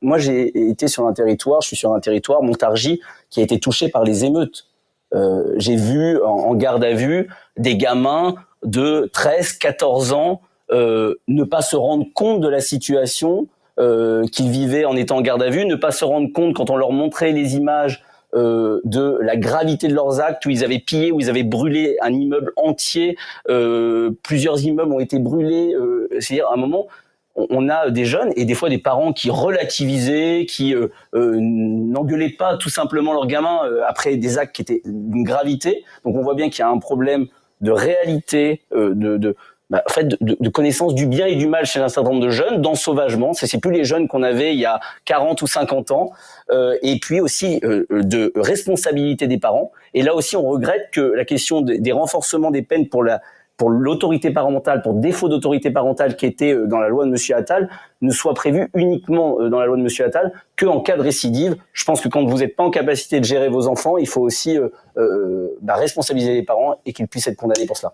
Moi, j'ai été sur un territoire, je suis sur un territoire, Montargis, qui a été touché par les émeutes. J'ai vu en garde à vue des gamins de 13, 14 ans ne pas se rendre compte de la situation qu'ils vivaient en étant en garde à vue, ne pas se rendre compte quand on leur montrait les images de la gravité de leurs actes, où ils avaient pillé, où ils avaient brûlé un immeuble entier, plusieurs immeubles ont été brûlés, c'est-à-dire à un moment, on a des jeunes et des fois des parents qui relativisaient, qui n'engueulaient pas tout simplement leurs gamins après des actes qui étaient d'une gravité. Donc on voit bien qu'il y a un problème de réalité, en fait, de connaissance du bien et du mal chez un certain nombre de jeunes, d'ensauvagement. C'est plus les jeunes qu'on avait il y a 40 ou 50 ans. Et puis aussi de responsabilité des parents. Et là aussi, on regrette que la question des renforcements des peines pour l'autorité parentale, pour défaut d'autorité parentale qui était dans la loi de Monsieur Attal, ne soit prévue uniquement dans la loi de Monsieur Attal qu'en cas de récidive. Je pense que quand vous n'êtes pas en capacité de gérer vos enfants, il faut aussi responsabiliser les parents et qu'ils puissent être condamnés pour cela.